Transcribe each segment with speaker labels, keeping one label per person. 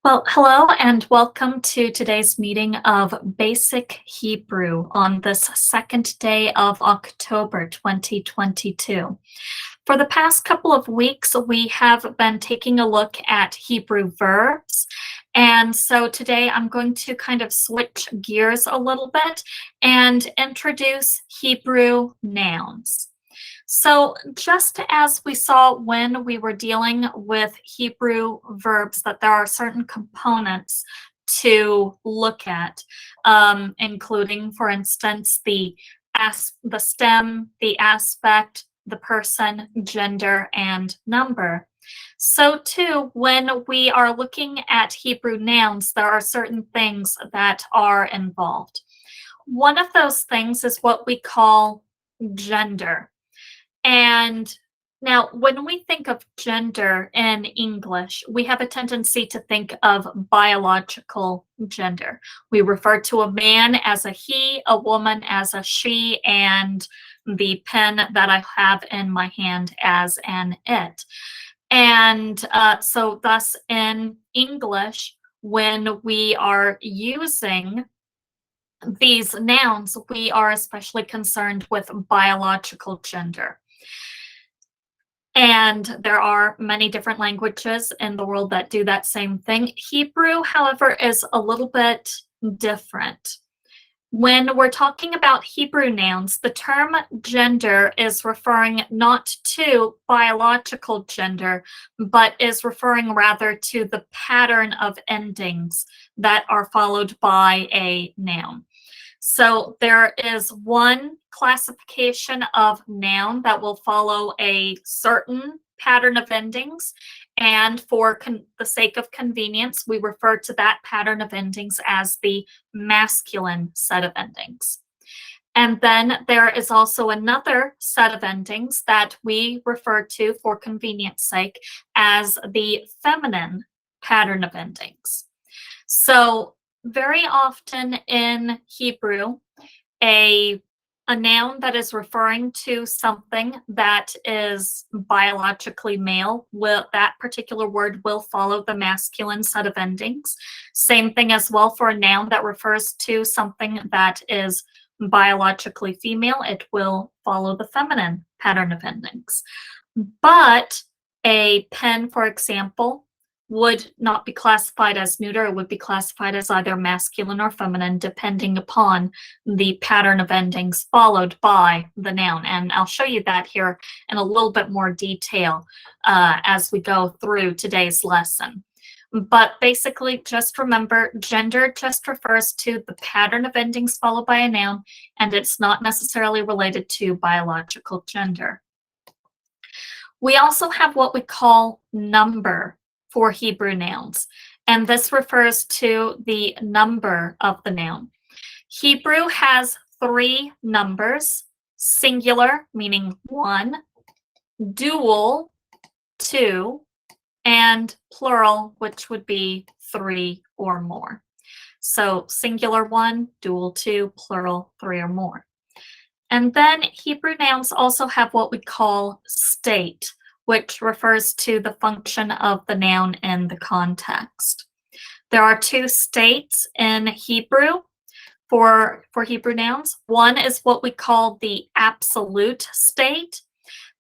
Speaker 1: Well, hello and welcome to today's meeting of Basic Hebrew on this second day of October 2022. For the past couple of weeks, we have been taking a look at Hebrew verbs. And so today I'm going to kind of switch gears a little bit and introduce Hebrew nouns. So, just as we saw when we were dealing with Hebrew verbs, that there are certain components to look at, including, for instance, the stem, the aspect, the person, gender, and number. So, too, when we are looking at Hebrew nouns, there are certain things that are involved. One of those things is what we call gender. And now, when we think of gender in English, we have a tendency to think of biological gender. We refer to a man as a he, a woman as a she, and the pen that I have in my hand as an it. And so, thus, in English, when we are using these nouns, we are especially concerned with biological gender. And there are many different languages in the world that do that same thing. Hebrew, however, is a little bit different. When we're talking about Hebrew nouns, the term gender is referring not to biological gender, but is referring rather to the pattern of endings that are followed by a noun. So there is one classification of noun that will follow a certain pattern of endings. And for the sake of convenience, we refer to that pattern of endings as the masculine set of endings. And then there is also another set of endings that we refer to, for convenience sake, as the feminine pattern of endings. So very often in Hebrew, a noun that is referring to something that is biologically male, that particular word will follow the masculine set of endings. Same thing as well for a noun that refers to something that is biologically female, it will follow the feminine pattern of endings. But a pen, for example, would not be classified as neuter. It would be classified as either masculine or feminine, depending upon the pattern of endings followed by the noun. And I'll show you that here in a little bit more detail as we go through today's lesson. But basically, just remember, gender just refers to the pattern of endings followed by a noun, and it's not necessarily related to biological gender. We also have what we call number for Hebrew nouns, and this refers to the number of the noun. Hebrew has three numbers: singular, meaning one, dual, two, and plural, which would be three or more. So singular one, dual two, plural three or more. And then Hebrew nouns also have what we call state, which refers to the function of the noun in the context. There are two states in Hebrew for Hebrew nouns. One is what we call the absolute state.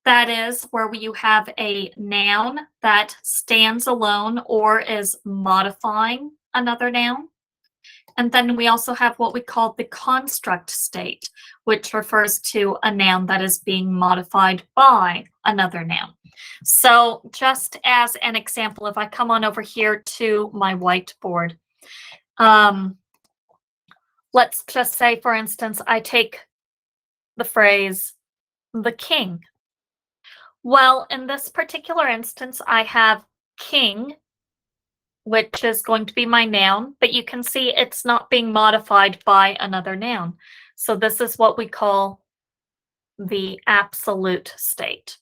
Speaker 1: That is where you have a noun that stands alone or is modifying another noun. And then we also have what we call the construct state, which refers to a noun that is being modified by another noun. So just as an example, if I come on over here to my whiteboard, let's just say, for instance, I take the phrase, the king. Well, in this particular instance, I have king, which is going to be my noun, but you can see it's not being modified by another noun. So this is what we call the absolute state.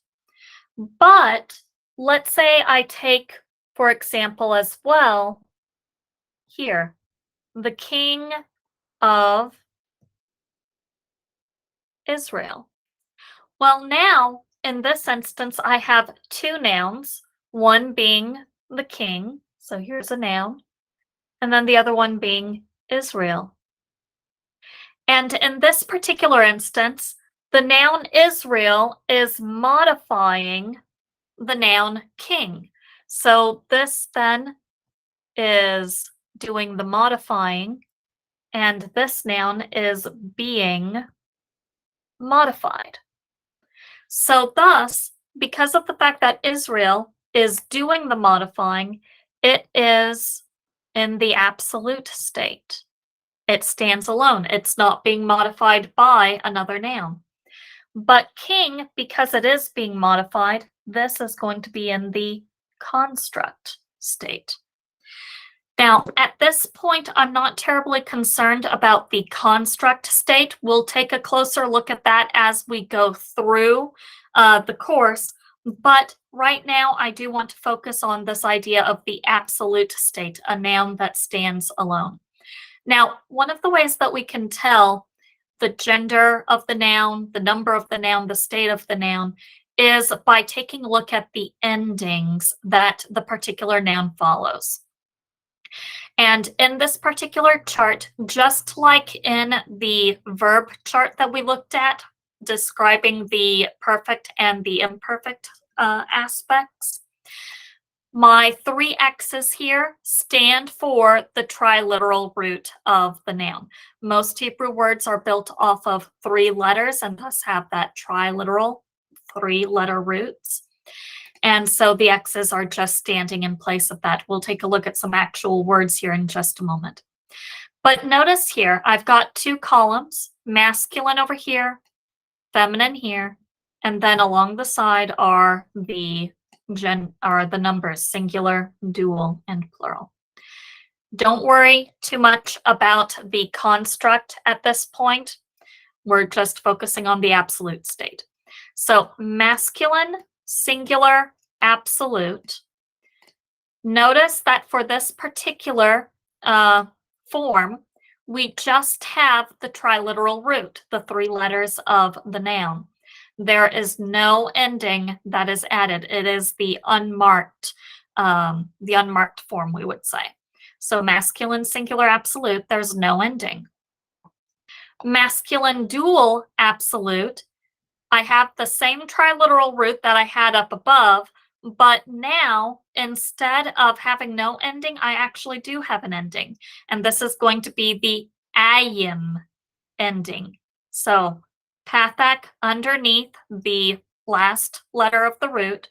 Speaker 1: But let's say I take, for example, as well, here, the king of Israel. Well, now, in this instance, I have two nouns, one being the king, So here's a noun. And then the other one being Israel. And in this particular instance, the noun Israel is modifying the noun king. So this then is doing the modifying, and this noun is being modified. So thus, because of the fact that Israel is doing the modifying, it is in the absolute state. It stands alone. It's not being modified by another noun. But king, because it is being modified, this is going to be in the construct state. Now, at this point, I'm not terribly concerned about the construct state. We'll take a closer look at that as we go through the course. But right now, I do want to focus on this idea of the absolute state, a noun that stands alone. Now, one of the ways that we can tell the gender of the noun, the number of the noun, the state of the noun, is by taking a look at the endings that the particular noun follows. And in this particular chart, just like in the verb chart that we looked at, describing the perfect and the imperfect aspects, my 3 X's here stand for the triliteral root of the noun. Most Hebrew words are built off of 3 letters and thus have that triliteral 3-letter roots. And so the X's are just standing in place of that. We'll take a look at some actual words here in just a moment. But notice here, I've got 2 columns, masculine over here, feminine here, and then along the side are the numbers, singular, dual, and plural. Don't worry too much about the construct at this point. We're just focusing on the absolute state. So masculine, singular, absolute. Notice that for this particular form, we just have the triliteral root, the 3 letters of the noun. There is no ending that is added. It is the unmarked form, we would say. So masculine, singular, absolute, there's no ending. Masculine, dual, absolute, I have the same triliteral root that I had up above, but now instead of having no ending, I actually do have an ending. And this is going to be the ayim ending. So pathak underneath the last letter of the root,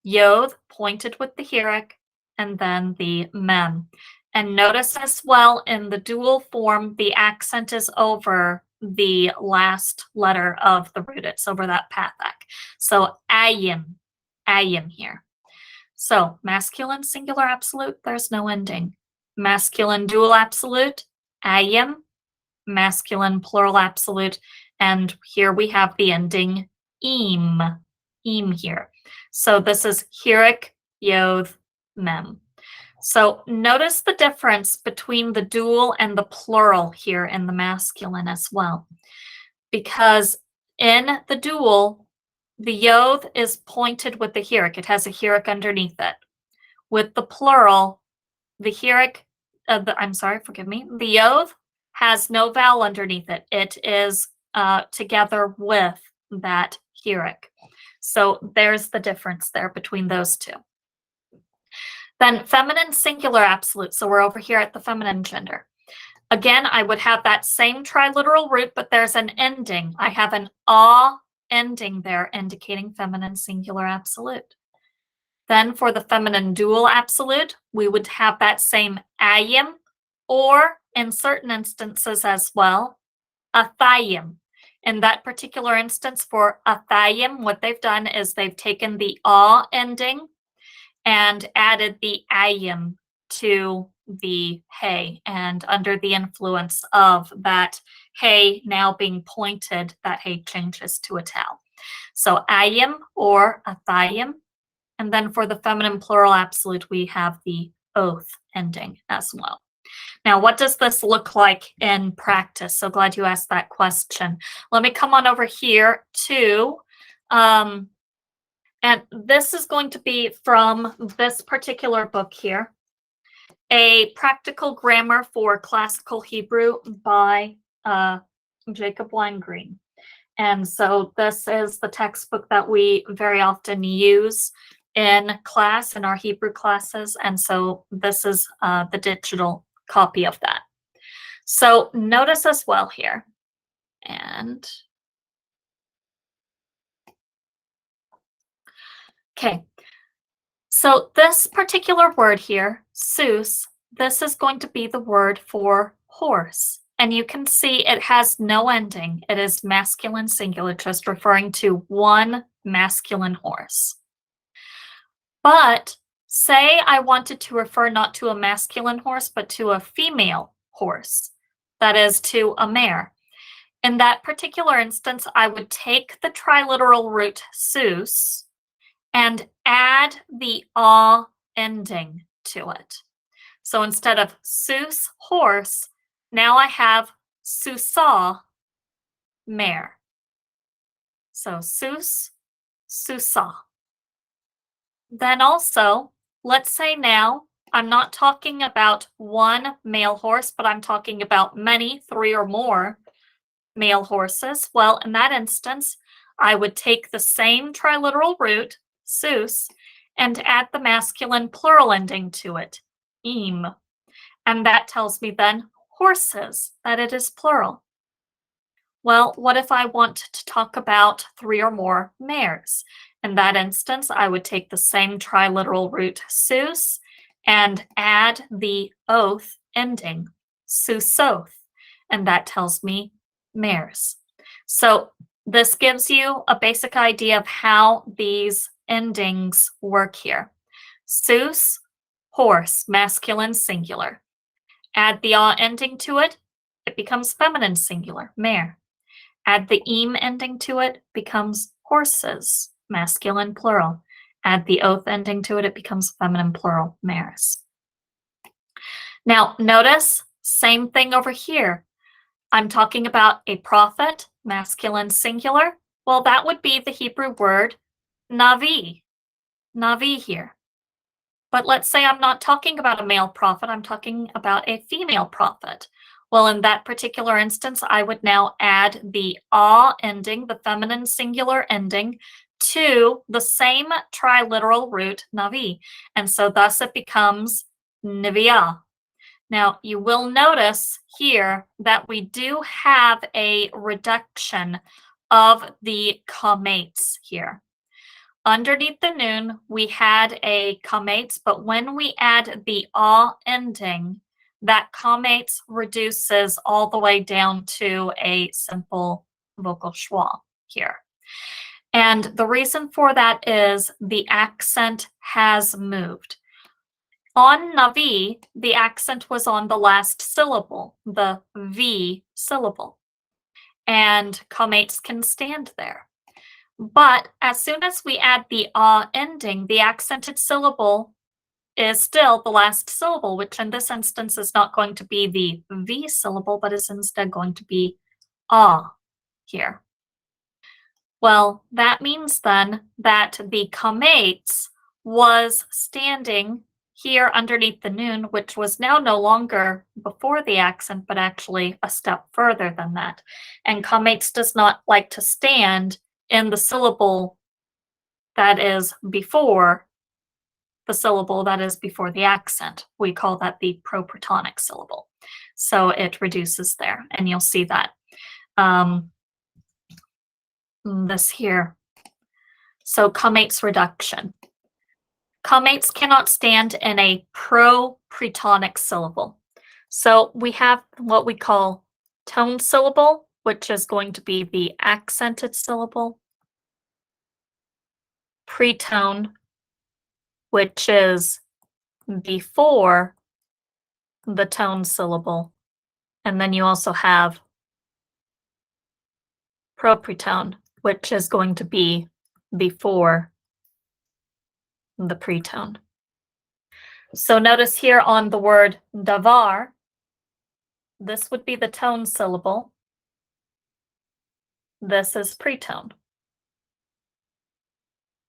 Speaker 1: yod pointed with the hirik, and then the mem. And notice as well in the dual form, the accent is over the last letter of the root. It's over that pathak. So ayim here. So masculine, singular, absolute, there's no ending. Masculine, dual, absolute, ayim. Masculine, plural, absolute, and here we have the ending im here. So this is hirik, yod, mem. So notice the difference between the dual and the plural here in the masculine as well. Because in the dual, the yod is pointed with the hirik. It has a hirik underneath it. With the plural, the hirik, the yod has no vowel underneath it. It is together with that hirik. So there's the difference there between those two. Then feminine, singular, absolute. So we're over here at the feminine gender. Again, I would have that same triliteral root, but there's an ending. I have an ah ending there indicating feminine, singular, absolute. Then for the feminine dual absolute, we would have that same ayim, or in certain instances as well, athayim. In that particular instance for athayim, what they've done is they've taken the ah ending and added the ayim to the hey, and under the influence of that hey now being pointed, that hey changes to a tau. So ayim or athayim, and then for the feminine plural absolute, we have the oath ending as well. Now, what does this look like in practice? So glad you asked that question. Let me come on over here to and this is going to be from this particular book here. a practical grammar for classical Hebrew by Jacob Green. And so this is the textbook that we very often use in class, in our Hebrew classes. And so this is the digital copy of that. So notice as well here, and okay, so this particular word here, sus, this is going to be the word for horse. And you can see it has no ending. It is masculine singular, just referring to one masculine horse. But say I wanted to refer not to a masculine horse, but to a female horse, that is, to a mare. In that particular instance, I would take the triliteral root sus and add the a ending to it. So instead of sus, horse, now I have susa, mare. So sus, susa. Then also, let's say now I'm not talking about one male horse, but I'm talking about many, 3 or more male horses. Well, in that instance, I would take the same triliteral root, sus, and add the masculine plural ending to it, im. And that tells me then horses, that it is plural. Well, what if I want to talk about 3 or more mares? In that instance, I would take the same triliteral root sus and add the oath ending, susoth, and that tells me mares. So this gives you a basic idea of how these endings work here. Sus, horse, masculine singular. Add the ending to it, it becomes feminine singular, mare. Add the im ending to it, becomes horses, masculine plural. Add the oath ending to it, it becomes feminine plural, mares. Now notice, same thing over here. I'm talking about a prophet, masculine singular. Well, that would be the Hebrew word navi, navi here. But let's say I'm not talking about a male prophet, I'm talking about a female prophet. Well, in that particular instance, I would now add the a ending, the feminine singular ending, to the same triliteral root navi. And so thus it becomes niviah. Now, you will notice here that we do have a reduction of the kamates here. Underneath the noon, we had a kamates, but when we add the a ending, that kamates reduces all the way down to a simple vocal schwa here. And the reason for that is the accent has moved. On navi, the accent was on the last syllable, the V syllable, and kamates can stand there. But as soon as we add the a ending, the accented syllable is still the last syllable, which in this instance is not going to be the V syllable, but is instead going to be a here. Well, that means then that the kamates was standing here underneath the noon, which was now no longer before the accent, but actually a step further than that. And kamates does not like to stand in the syllable that is before the syllable that is before the accent. We call that the proprotonic syllable. So it reduces there, and you'll see that. This here. So kamates reduction. Kamates cannot stand in a propretonic syllable. So we have what we call tone syllable, which is going to be the accented syllable. Pretone, which is before the tone syllable. And then you also have propretone, which is going to be before the pretone. So notice here on the word davar, this would be the tone syllable. This is pretone.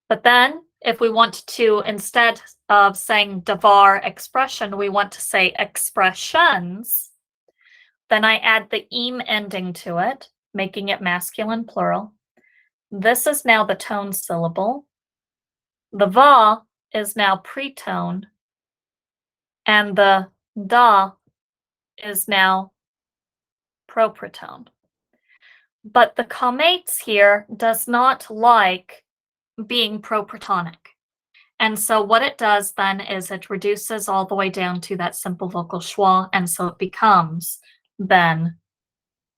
Speaker 1: But then if we want to, instead of saying davar expression, we want to say expressions, then I add the im ending to it, making it masculine plural. This is now the tone syllable. The va is now pretone, and the da is now propritone. But the comates here does not like being propritonic. And so what it does then is it reduces all the way down to that simple vocal schwa, and so it becomes then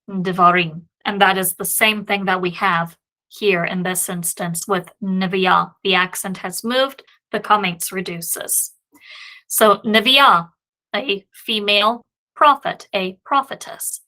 Speaker 1: devarim. And that is the same thing that we have here in this instance with neviah. The accent has moved, the comates reduces. So neviah, a female prophet, a prophetess.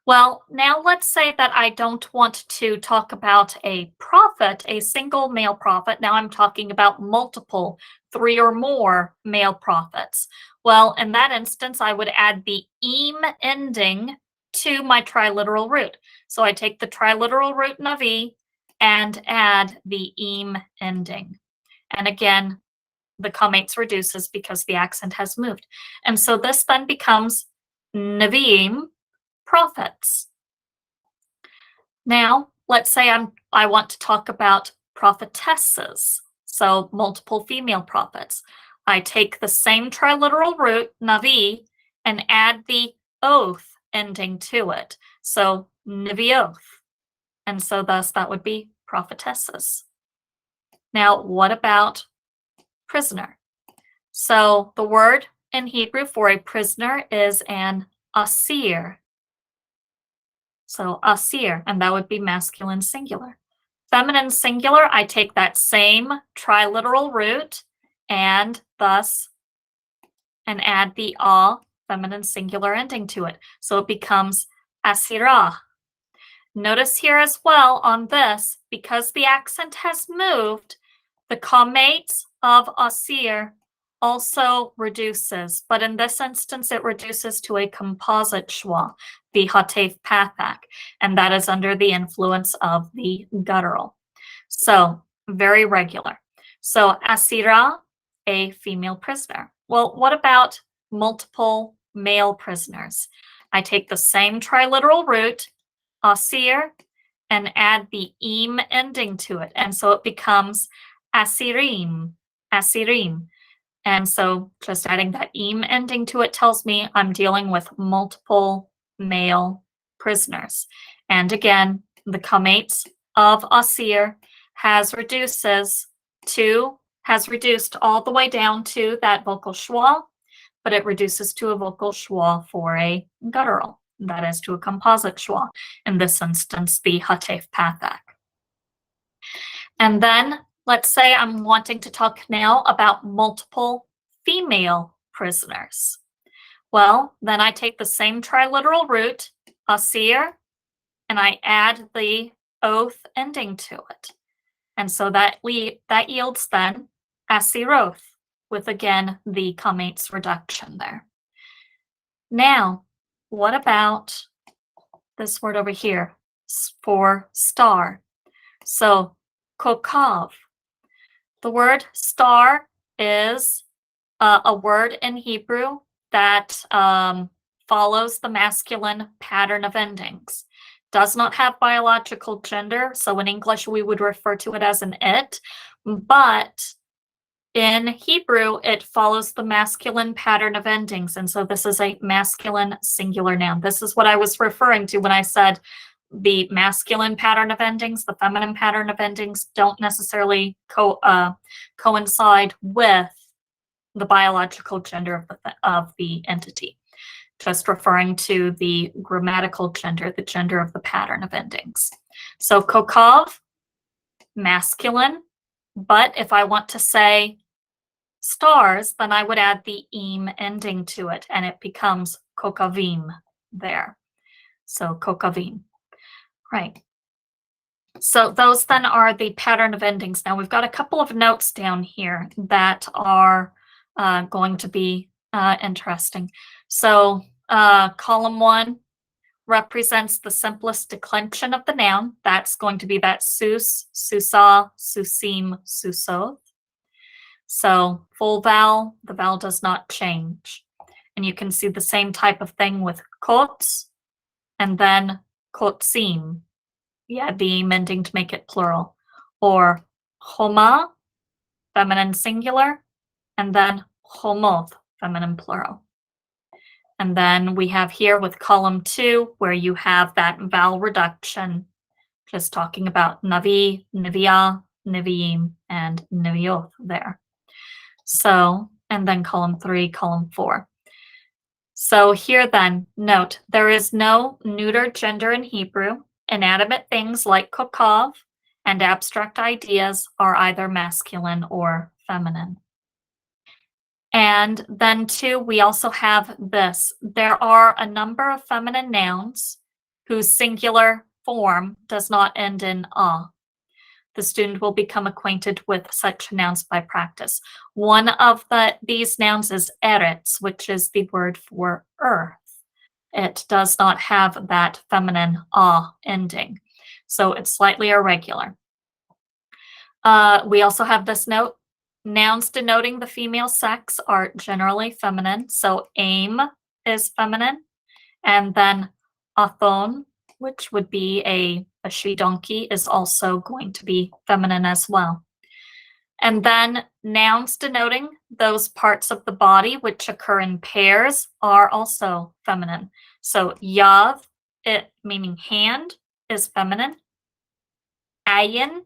Speaker 1: Well, now let's say that I don't want to talk about a prophet, a single male prophet. Now I'm talking about multiple, 3 or more male prophets. Well, in that instance, I would add the im ending to my triliteral root. So I take the triliteral root navi and add the im ending. And again, the comates reduces because the accent has moved. And so this then becomes neviim, prophets. Now, let's say I want to talk about prophetesses, so multiple female prophets. I take the same triliteral root, navi, and add the oath ending to it. So nevioth. And so thus that would be prophetesses. Now, what about prisoner? So the word in Hebrew for a prisoner is an asir. So asir, and that would be masculine singular. Feminine singular, I take that same triliteral root and thus and add the feminine singular ending to it. So it becomes asirah. Notice here as well on this, because the accent has moved, the comates of asir also reduces, but in this instance, it reduces to a composite schwa, the hatef pathak, and that is under the influence of the guttural. So very regular. So asira, a female prisoner. Well, what about multiple male prisoners? I take the same triliteral root, asir, and add the im ending to it, and so it becomes asirim, asirim. And so just adding that im ending to it tells me I'm dealing with multiple male prisoners. And again, the comates of asir has reduced all the way down to that vocal schwa, but it reduces to a vocal schwa for a guttural. That is to a composite schwa, in this instance, the hatef pathak. And then let's say I'm wanting to talk now about multiple female prisoners. Well, then I take the same triliteral root, asir, and I add the oath ending to it. And so that yields then asiroth, with again the comates reduction there. Now, what about this word over here for star? So kokav. The word star is a word in Hebrew that follows the masculine pattern of endings. Does not have biological gender, so in English we would refer to it as an it, but in Hebrew it follows the masculine pattern of endings, and so this is a masculine singular noun. This is what I was referring to when I said the masculine pattern of endings, the feminine pattern of endings don't necessarily coincide with the biological gender of the entity. Just referring to the grammatical gender, the gender of the pattern of endings. So kokav, masculine, but if I want to say stars, then I would add the im ending to it, and it becomes kokavim there. So kokavim. Right. So those then are the pattern of endings. Now we've got a couple of notes down here that are going to be interesting. So column 1 represents the simplest declension of the noun. That's going to be that sus, susa, susim, susoth. So full vowel, the vowel does not change. And you can see the same type of thing with kots and then kotsim. Yeah, the mending to make it plural. Or homa, feminine singular, and then homoth, feminine plural. And then we have here with column 2, where you have that vowel reduction, just talking about navi, nivia, niviim, and nivioth there. So, and then column 3, column 4. So here then, note, there is no neuter gender in Hebrew. Inanimate things like kokav and abstract ideas are either masculine or feminine. And then too, we also have this. There are a number of feminine nouns whose singular form does not end in a. The student will become acquainted with such nouns by practice. One of these nouns is eretz, which is the word for earth. It does not have that feminine a ending, so it's slightly irregular. We also have this note. Nouns denoting the female sex are generally feminine, so aim is feminine, and then athon, which would be a she donkey, is also going to be feminine as well. And then nouns denoting those parts of the body which occur in pairs are also feminine. So yav, it meaning hand, is feminine. Ayin,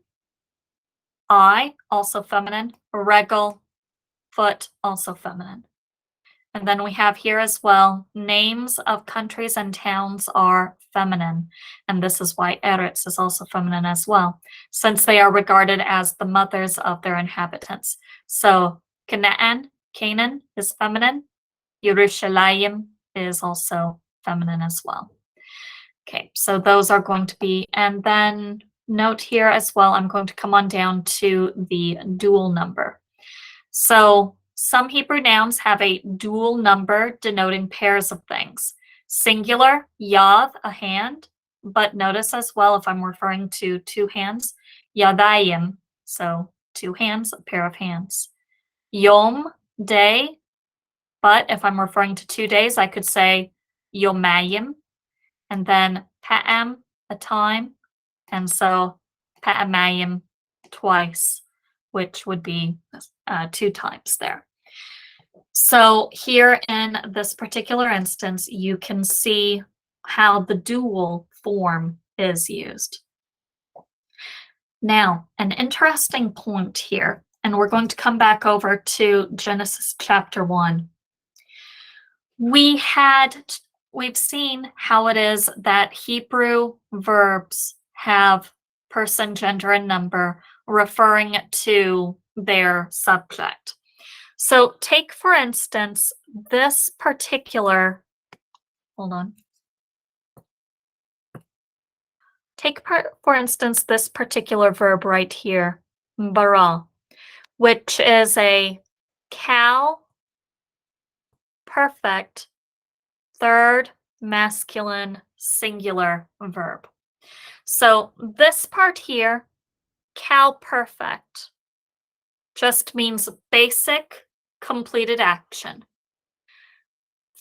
Speaker 1: eye, also feminine. Regel, foot, also feminine. And then we have here as well, names of countries and towns are feminine. And this is why Eretz is also feminine as well, since they are regarded as the mothers of their inhabitants. So Canaan, Canaan is feminine. Yerushalayim is also feminine as well. Okay, so those are going to be, and then note here as well, I'm going to come on down to the dual number. So some Hebrew nouns have a dual number denoting pairs of things. Singular, yav, a hand, but notice as well if I'm referring to two hands, yadayim, so two hands, a pair of hands. Yom, day, but if I'm referring to 2 days, I could say yomayim, and then pa'am, a time, and so pa'amayim, twice, which would be 2 times there. So here in this particular instance, you can see how the dual form is used. Now, an interesting point here, and we're going to come back over to Genesis chapter 1. We've seen how it is that Hebrew verbs have person, gender, and number referring to their subject. So take, for instance, this particular, for instance, this particular verb right here, bara, which is a cow perfect third masculine singular verb. So this part here, cow perfect, just means basic completed action.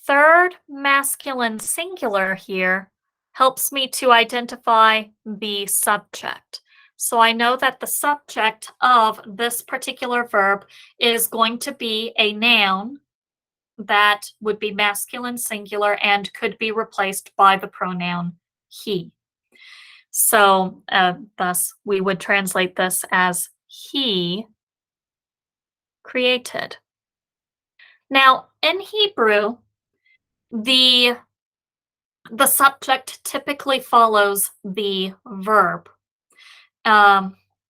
Speaker 1: Third masculine singular here helps me to identify the subject. So I know that the subject of this particular verb is going to be a noun that would be masculine singular and could be replaced by the pronoun he. So thus we would translate this as he created. Now in Hebrew, the subject typically follows the verb.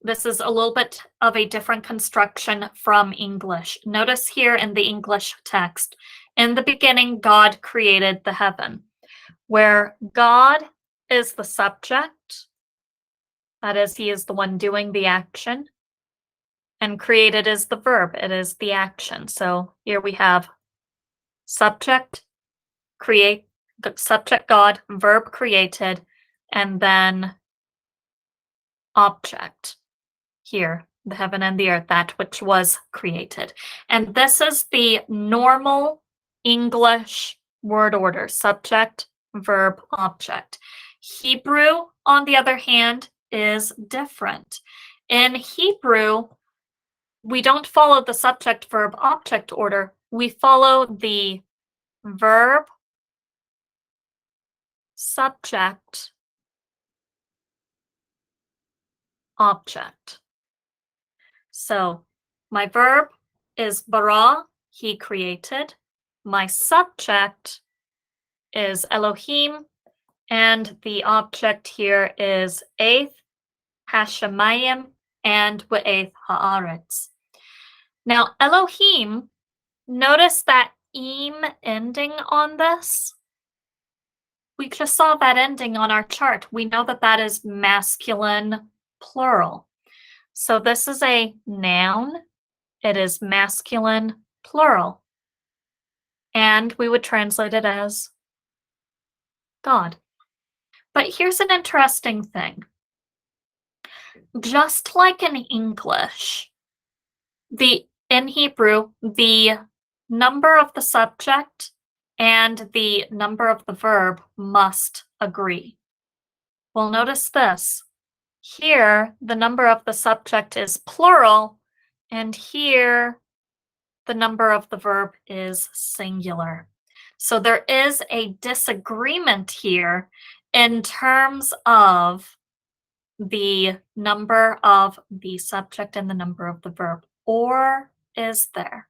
Speaker 1: This is a little bit of a different construction from English. Notice here in the English text, in the beginning, God created the heaven, where God is the subject, that is, he is the one doing the action, and created is the verb, it is the action. So here we have subject, create, subject God, verb created, and then object here, the heaven and the earth, that which was created. And this is the normal English word order: subject, verb, object. Hebrew, on the other hand, is different. In Hebrew, we don't follow the subject, verb, object order. We follow the verb, subject, object. So my verb is bara, he created. My subject is Elohim, and the object here is Eith, Hashemayim, and Wa'eth Haaretz. Now, Elohim, notice that im ending on this. We just saw that ending on our chart. We know that that is masculine plural. So this is a noun. It is masculine plural. And we would translate it as God. But here's an interesting thing. Just like in English, in Hebrew, the number of the subject and the number of the verb must agree. Well, notice this. Here, the number of the subject is plural, and here, the number of the verb is singular. So there is a disagreement here in terms of the number of the subject and the number of the verb. Or is there?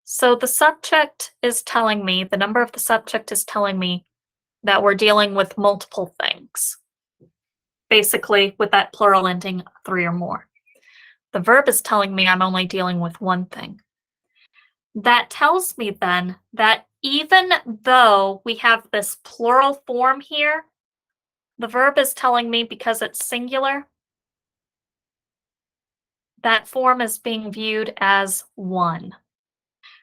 Speaker 1: So the subject is telling me, the number of the subject is telling me that we're dealing with multiple things. Basically, with that plural ending, 3 or more. The verb is telling me I'm only dealing with one thing. That tells me then that even though we have this plural form here, the verb is telling me, because it's singular, that form is being viewed as one.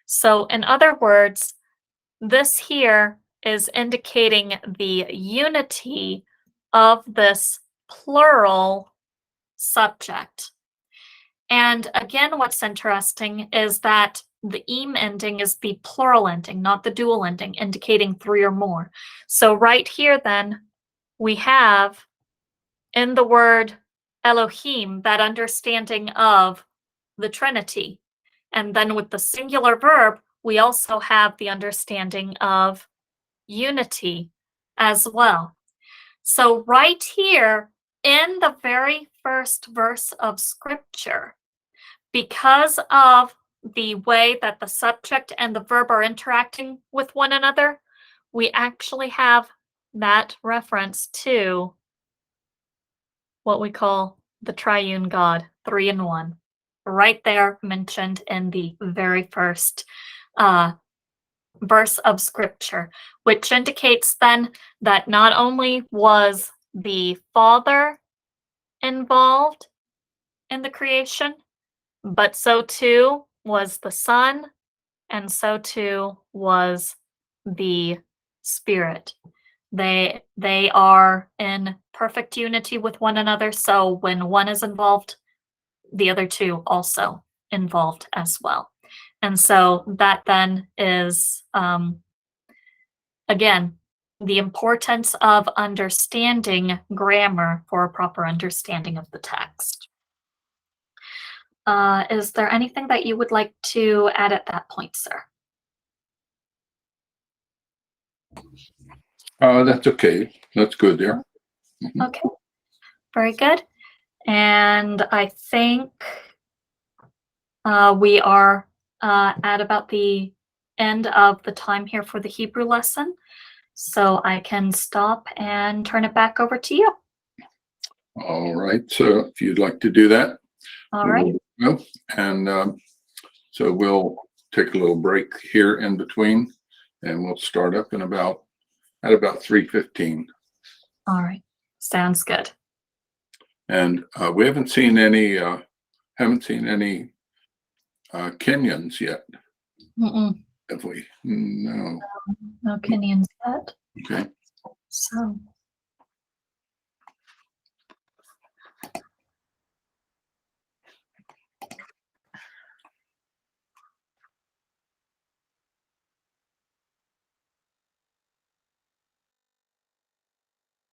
Speaker 1: So in other words, this here is indicating the unity of this plural subject. And again, what's interesting is that the im ending is the plural ending, not the dual ending, indicating 3 or more. So right here then, we have in the word Elohim that understanding of the Trinity. And then with the singular verb, we also have the understanding of unity as well. So right here in the very first verse of Scripture, because of the way that the subject and the verb are interacting with one another, we actually have that reference to what we call the triune God, 3 in 1, right there mentioned in the very first verse of Scripture, which indicates then that not only was the Father involved in the creation, but so too was the Son, and so too was the Spirit. They are in perfect unity with one another, so when one is involved, the other two also involved as well. And so that then is, again, the importance of understanding grammar for a proper understanding of the text. Is there anything that you would like to add at that point, sir?
Speaker 2: That's okay. That's good there.
Speaker 1: Okay, very good. And I think we are at about the end of the time here for the Hebrew lesson. So I can stop and turn it back over to you.
Speaker 2: All right. So if you'd like to do that.
Speaker 1: All right.
Speaker 2: And so we'll take a little break here in between, and we'll start up at about 3:15.
Speaker 1: All right. Sounds good.
Speaker 2: And we haven't seen any Kenyans yet, have we? No.
Speaker 1: No Kenyans yet.
Speaker 2: Okay.
Speaker 1: So